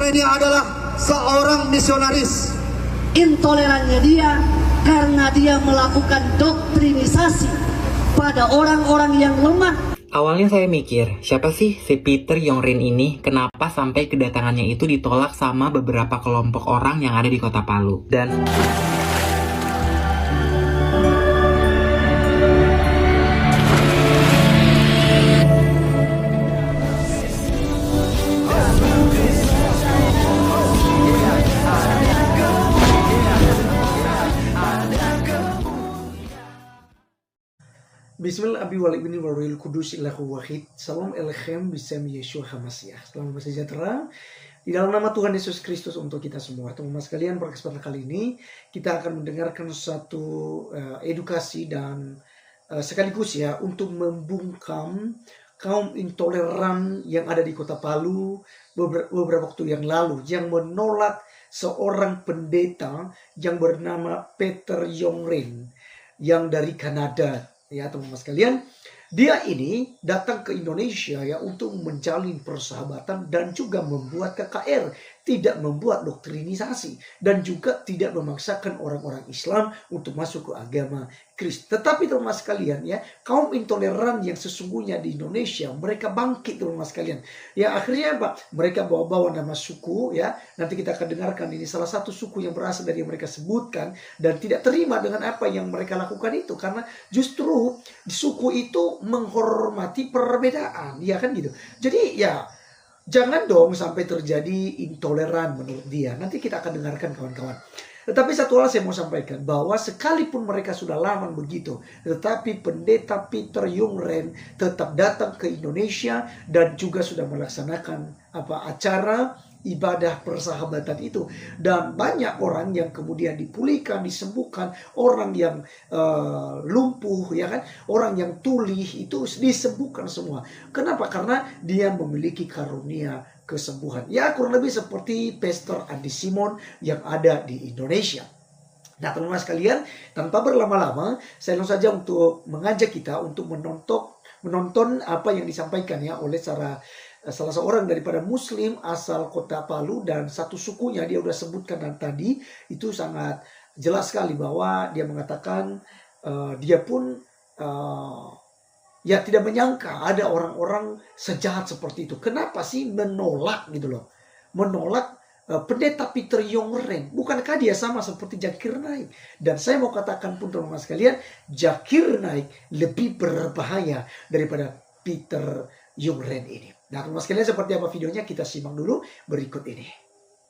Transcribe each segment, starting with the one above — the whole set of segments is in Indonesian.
ini adalah seorang misionaris. Intolerannya dia karena dia melakukan doktrinisasi pada orang-orang yang lemah. Awalnya saya mikir, siapa sih si Peter Yongrin ini? Kenapa sampai kedatangannya itu ditolak sama beberapa kelompok orang yang ada di kota Palu? Dan Bismillah Abi wal ibni wal ruhil kudus illahu wahid. Salam alaikum bisam Yeshua HaMashiach. Selamat bersejahtera di dalam nama Tuhan Yesus Kristus untuk kita semua. Teman-teman sekalian, pada kesempatan kali ini kita akan mendengarkan satu edukasi dan sekaligus ya untuk membungkam kaum intoleran yang ada di kota Palu beberapa waktu yang lalu, yang menolak seorang pendeta yang bernama Peter Yongrin yang dari Kanada. Ya teman-teman sekalian, dia ini datang ke Indonesia ya untuk menjalin persahabatan dan juga membuat KKR, tidak membuat doktrinisasi dan juga tidak memaksakan orang-orang Islam untuk masuk ke agama Kristen. Tetapi teman-teman sekalian ya, kaum intoleran yang sesungguhnya di Indonesia, mereka bangkit teman-teman sekalian. Ya akhirnya Pak, mereka bawa-bawa nama suku ya. Nanti kita akan dengarkan ini salah satu suku yang berasal dari yang mereka sebutkan dan tidak terima dengan apa yang mereka lakukan itu, karena justru di suku itu menghormati perbedaan, ya kan gitu. Jadi ya jangan dong sampai terjadi intoleran menurut dia. Nanti kita akan dengarkan kawan-kawan. Tetapi satu hal saya mau sampaikan, bahwa sekalipun mereka sudah lama begitu, tetapi pendeta Peter Yongrin tetap datang ke Indonesia dan juga sudah melaksanakan acara ibadah persahabatan itu. Dan banyak orang yang kemudian dipulihkan, disembuhkan, orang yang lumpuh ya kan, orang yang tuli itu disembuhkan semua. Kenapa? Karena dia memiliki karunia kesembuhan. Ya kurang lebih seperti Pastor Andi Simon yang ada di Indonesia. Nah teman-teman sekalian, tanpa berlama-lama, saya langsung saja untuk mengajak kita untuk menonton apa yang disampaikan ya oleh salah seorang daripada Muslim asal kota Palu, dan satu sukunya dia udah sebutkan tadi. Itu sangat jelas sekali bahwa dia mengatakan dia pun ya tidak menyangka ada orang-orang sejahat seperti itu. Kenapa sih menolak gitu loh, menolak pendeta Peter Yongrin? Bukankah dia sama seperti Zakir Naik? Dan saya mau katakan pun teman-teman sekalian, Zakir Naik lebih berbahaya daripada Peter Yongrin ini. Nah teman-teman sekalian, seperti apa videonya kita simak dulu berikut ini.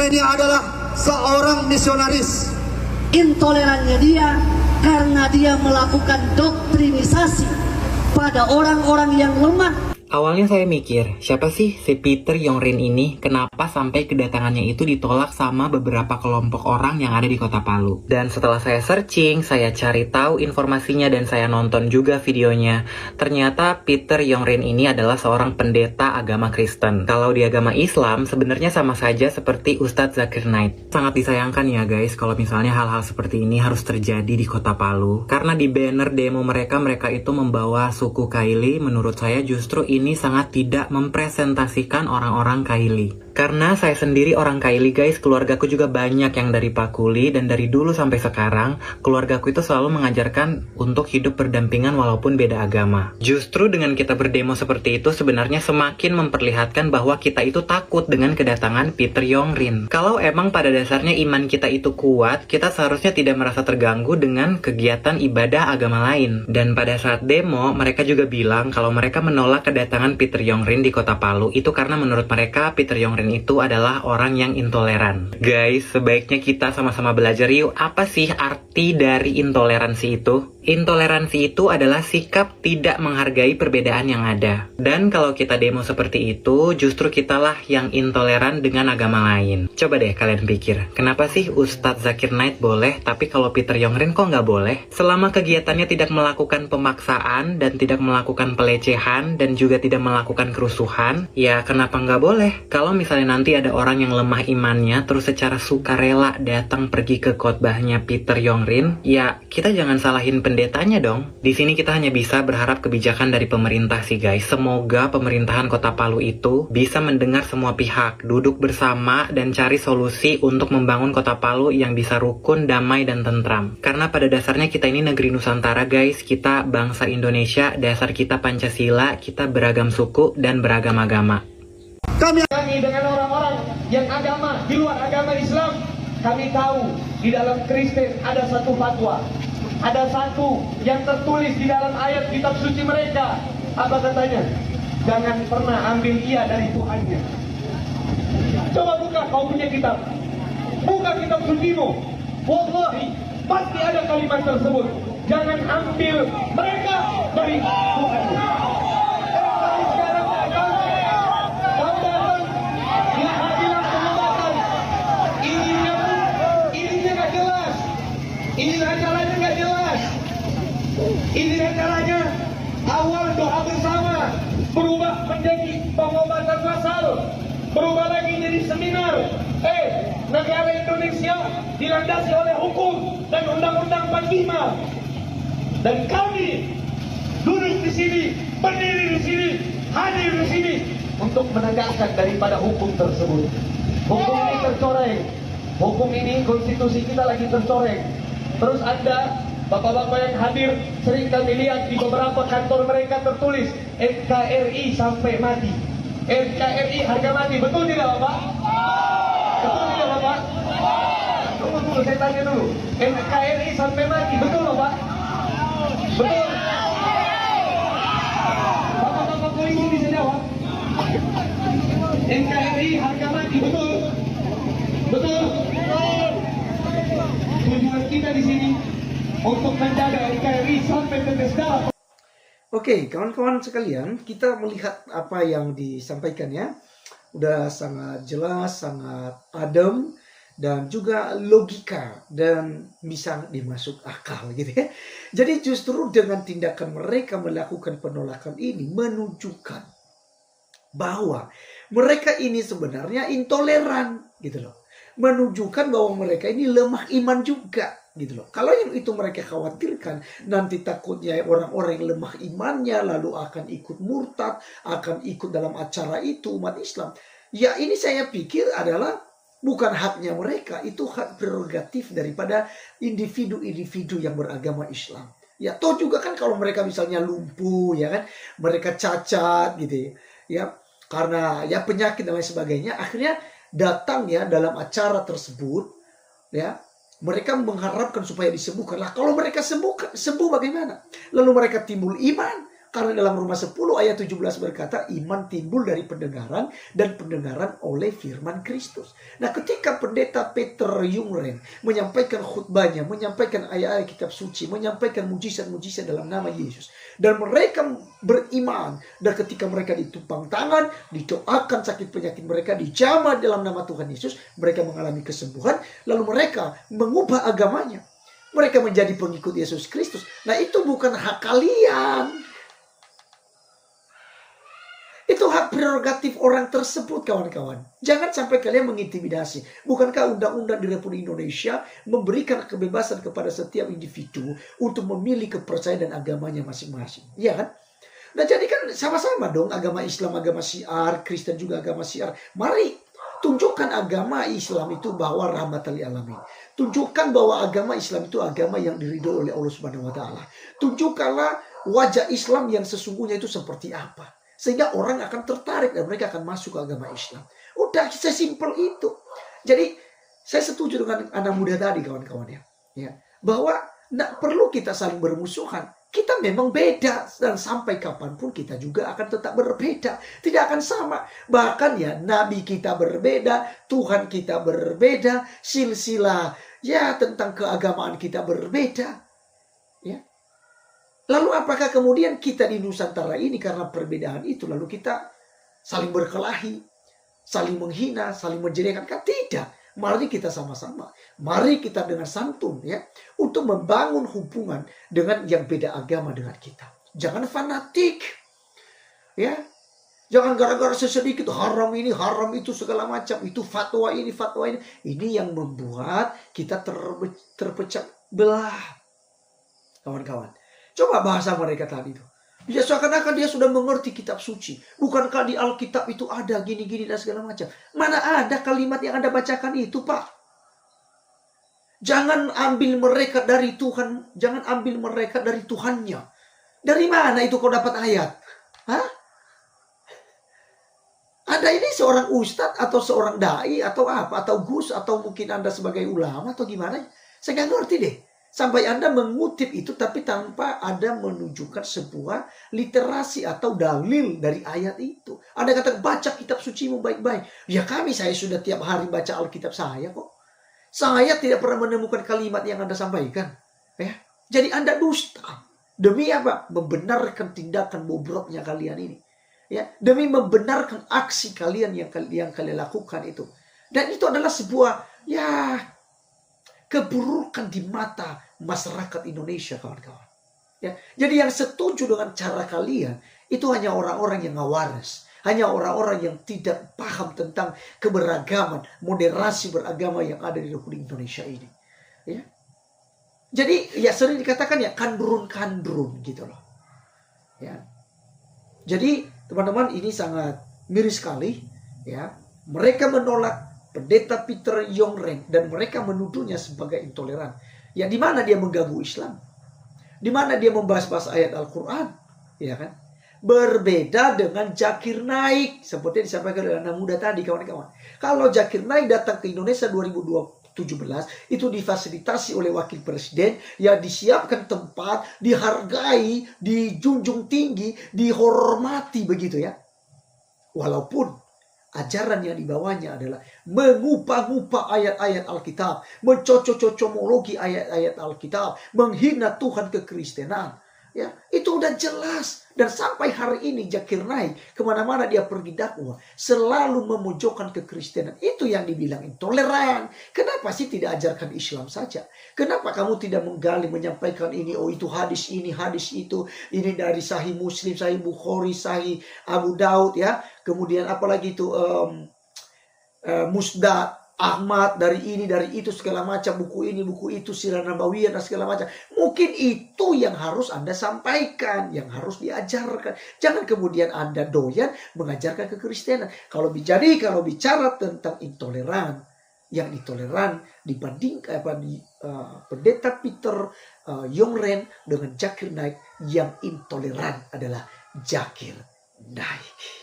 Ini adalah seorang misionaris. Intolerannya dia karena dia melakukan doktrinisasi pada orang-orang yang lemah. awalnya saya mikir, siapa sih si Peter Yongrin ini? Kenapa sampai kedatangannya itu ditolak sama beberapa kelompok orang yang ada di kota Palu? Dan setelah saya searching, saya cari tahu informasinya dan saya nonton juga videonya. Ternyata Peter Yongrin ini adalah seorang pendeta agama Kristen. Kalau di agama Islam, sebenarnya sama saja seperti Ustadz Zakir Naik. Sangat disayangkan ya guys, kalau misalnya hal-hal seperti ini harus terjadi di kota Palu. Karena di banner demo mereka itu membawa suku Kaili. Menurut saya justru ini sangat tidak mempresentasikan orang-orang Kaili. Karena saya sendiri orang Kaili guys, keluargaku juga banyak yang dari Pakuli, dan dari dulu sampai sekarang keluargaku itu selalu mengajarkan untuk hidup berdampingan walaupun beda agama. Justru dengan kita berdemo seperti itu sebenarnya semakin memperlihatkan bahwa kita itu takut dengan kedatangan Peter Yongrin. Kalau emang pada dasarnya iman kita itu kuat, kita seharusnya tidak merasa terganggu dengan kegiatan ibadah agama lain. Dan pada saat demo, mereka juga bilang kalau mereka menolak kedatangan Peter Yongrin di kota Palu itu karena menurut mereka Peter Yongrin itu adalah orang yang intoleran. Guys, sebaiknya kita sama-sama belajar yuk, apa sih arti dari intoleransi itu? Intoleransi itu adalah sikap tidak menghargai perbedaan yang ada. Dan kalau kita demo seperti itu, justru kitalah yang intoleran dengan agama lain. Coba deh kalian pikir, kenapa sih Ustadz Zakir Naik boleh, tapi kalau Peter Yongrin kok nggak boleh? Selama kegiatannya tidak melakukan pemaksaan dan tidak melakukan pelecehan dan juga tidak melakukan kerusuhan, ya kenapa nggak boleh? Kalau misalnya misalnya nanti ada orang yang lemah imannya terus secara sukarela datang pergi ke khotbahnya Peter Yongrin, ya kita jangan salahin pendetanya dong. Di sini kita hanya bisa berharap kebijakan dari pemerintah sih guys. Semoga pemerintahan Kota Palu itu bisa mendengar semua pihak, duduk bersama dan cari solusi untuk membangun Kota Palu yang bisa rukun, damai dan tentram. Karena pada dasarnya kita ini negeri Nusantara guys, kita bangsa Indonesia, dasar kita Pancasila, kita beragam suku dan beragam agama. Kami Dengan orang-orang yang agama di luar agama Islam, kami tahu di dalam Kristen ada satu fatwa, ada satu yang tertulis di dalam ayat kitab suci mereka. Apa katanya? Jangan pernah ambil ia dari Tuhannya. Coba buka kau punya kitab, buka kitab sucimu. Wallahi pasti ada kalimat tersebut. Jangan ambil mereka dari Tuhanmu. Ini acaranya nggak jelas. Ini acaranya awal doa bersama berubah menjadi pengobatan massal, berubah lagi jadi seminar. Negara Indonesia dilandasi oleh hukum dan Undang-Undang 45. Dan kami duduk di sini, berdiri di sini, hadir di sini untuk menegakkan daripada hukum tersebut. Hukum ini tercoreng. Hukum ini, konstitusi kita lagi tercoreng. Terus Anda, bapak-bapak yang hadir, sering kami lihat di beberapa kantor mereka tertulis NKRI sampai mati. NKRI harga mati, betul tidak Bapak? Betul tidak Bapak? Tunggu dulu, saya tanya dulu. NKRI sampai mati, betul Bapak? Betul? Bapak-bapak polisi bisa jawab. NKRI harga mati, betul? Betul? Tujuan kita di sini untuk menjaga NKRI sampai tetes darah. Oke, kawan-kawan sekalian, kita melihat apa yang disampaikan ya. Udah sangat jelas, sangat adem, dan juga logika, dan bisa dimasuk akal gitu ya. Jadi justru dengan tindakan mereka melakukan penolakan ini menunjukkan bahwa mereka ini sebenarnya intoleran gitu loh. Menunjukkan bahwa mereka ini lemah iman juga gitu loh. Kalau yang itu mereka khawatirkan, nanti takutnya orang-orang yang lemah imannya lalu akan ikut murtad, akan ikut dalam acara itu umat Islam. Ya ini saya pikir adalah bukan haknya mereka, itu hak prerogatif daripada individu-individu yang beragama Islam. Ya toh juga kan kalau mereka misalnya lumpuh ya kan, mereka cacat gitu ya, karena ya penyakit dan lain sebagainya, akhirnya datang ya dalam acara tersebut ya, mereka mengharapkan supaya disembuhkan. Lah kalau mereka sembuh bagaimana? Lalu mereka timbul iman, karena dalam Roma 10 ayat 17 berkata iman timbul dari pendengaran dan pendengaran oleh firman Kristus. Nah ketika pendeta Peter Yongrin menyampaikan khutbahnya, menyampaikan ayat-ayat kitab suci, menyampaikan mujizat-mujizat dalam nama Yesus, dan mereka beriman, dan ketika mereka ditumpang tangan, didoakan sakit penyakit mereka, dijamah dalam nama Tuhan Yesus, mereka mengalami kesembuhan, lalu mereka mengubah agamanya, mereka menjadi pengikut Yesus Kristus. Nah itu bukan hak kalian, itu hak prerogatif orang tersebut kawan-kawan. Jangan sampai kalian mengintimidasi. Bukankah undang-undang di Republik Indonesia memberikan kebebasan kepada setiap individu untuk memilih kepercayaan dan agamanya masing-masing? Iya kan? Nah jadi kan sama-sama dong, agama Islam, agama Syiar, Kristen juga agama Syiar. Mari tunjukkan agama Islam itu bahwa rahmatan lil alamin. Tunjukkan bahwa agama Islam itu agama yang diridhoi oleh Allah Subhanahu wa taala. Tunjukkanlah wajah Islam yang sesungguhnya itu seperti apa, sehingga orang akan tertarik dan mereka akan masuk ke agama Islam. Udah sesimpel itu. Jadi saya setuju dengan anak muda tadi kawan-kawan ya, bahwa tidak perlu kita saling bermusuhan. Kita memang beda, dan sampai kapanpun kita juga akan tetap berbeda. Tidak akan sama. Bahkan ya Nabi kita berbeda, Tuhan kita berbeda, silsilah ya tentang keagamaan kita berbeda. Ya. Lalu apakah kemudian kita di Nusantara ini karena perbedaan itu lalu kita saling berkelahi, saling menghina, saling menjelekan? Kan tidak. Mari kita sama-sama, mari kita dengan santun ya, untuk membangun hubungan dengan yang beda agama dengan kita. Jangan fanatik ya, Jangan gara-gara sesedikit haram ini, haram itu, segala macam. Itu fatwa ini, fatwa ini. Ini yang membuat kita terpecah belah. Kawan-kawan. Coba bahasa mereka tadi itu. Ya seakan-akan dia sudah mengerti kitab suci. Bukankah di Alkitab itu ada gini-gini dan segala macam. Mana ada kalimat yang Anda bacakan itu, Pak? Jangan ambil mereka dari Tuhan. Jangan ambil mereka dari Tuhannya. Dari mana itu kau dapat ayat? Hah? Anda ini seorang ustadz atau seorang dai atau apa? Atau gus atau mungkin Anda sebagai ulama atau gimana? Saya nggak ngerti deh. Sampai Anda mengutip itu tapi tanpa ada menunjukkan sebuah literasi atau dalil dari ayat itu. Anda kata baca kitab sucimu baik-baik. Ya saya sudah tiap hari baca Alkitab saya kok. Saya tidak pernah menemukan kalimat yang Anda sampaikan. Ya. Jadi Anda dusta. Demi apa? Membenarkan tindakan bobroknya kalian ini. Ya, demi membenarkan aksi kalian yang kalian lakukan itu. Dan itu adalah sebuah keburukan di mata masyarakat Indonesia, kawan-kawan. Ya, jadi yang setuju dengan cara kalian itu hanya orang-orang yang ngawares, hanya orang-orang yang tidak paham tentang keberagaman, moderasi beragama yang ada di Republik Indonesia ini. Ya. Jadi sering dikatakan kandrun-kandrun gitu loh. Ya. Jadi teman-teman ini sangat miris sekali ya. Mereka menolak pendeta Peter Yongren dan mereka menuduhnya sebagai intoleran. Ya di mana dia mengganggu Islam? Di mana dia membahas-bahas ayat Al-Qur'an? Ya kan? Berbeda dengan Zakir Naik seperti yang disampaikan oleh anak muda tadi, kawan-kawan. Kalau Zakir Naik datang ke Indonesia 2017 itu difasilitasi oleh wakil presiden, ya disiapkan tempat, dihargai, dijunjung tinggi, dihormati begitu ya. Walaupun ajaran yang dibawanya adalah mengupah-upah ayat-ayat Alkitab, mencocok-cocomologi ayat-ayat Alkitab, menghina Tuhan kekristenan. Ya, itu udah jelas. Dan sampai hari ini Zakir Naik kemana-mana dia pergi dakwah selalu memojokkan kekristenan. Itu yang dibilang intoleran. Kenapa sih tidak ajarkan Islam saja? Kenapa kamu tidak menggali, menyampaikan ini, oh itu hadis ini, hadis itu, ini dari Sahih Muslim, Sahih Bukhari, Sahih Abu Daud ya. Kemudian apalagi itu Musnad Ahmad, dari ini, dari itu, segala macam, buku ini, buku itu, Sirah Nabawiyah dan segala macam. Mungkin itu yang harus Anda sampaikan, yang harus diajarkan. Jangan kemudian Anda doyan mengajarkan kekristenan. Kalau bicara tentang intoleran, yang intoleran dibandingkan pendeta Peter Yongren dengan Zakir Naik, yang intoleran adalah Zakir Naik.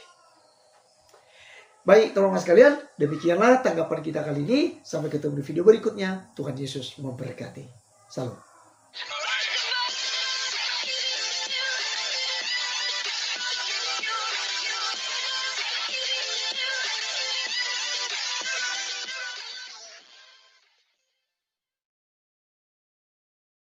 Baik teman-teman sekalian, demikianlah tanggapan kita kali ini. Sampai ketemu di video berikutnya. Tuhan Yesus memberkati. Salam.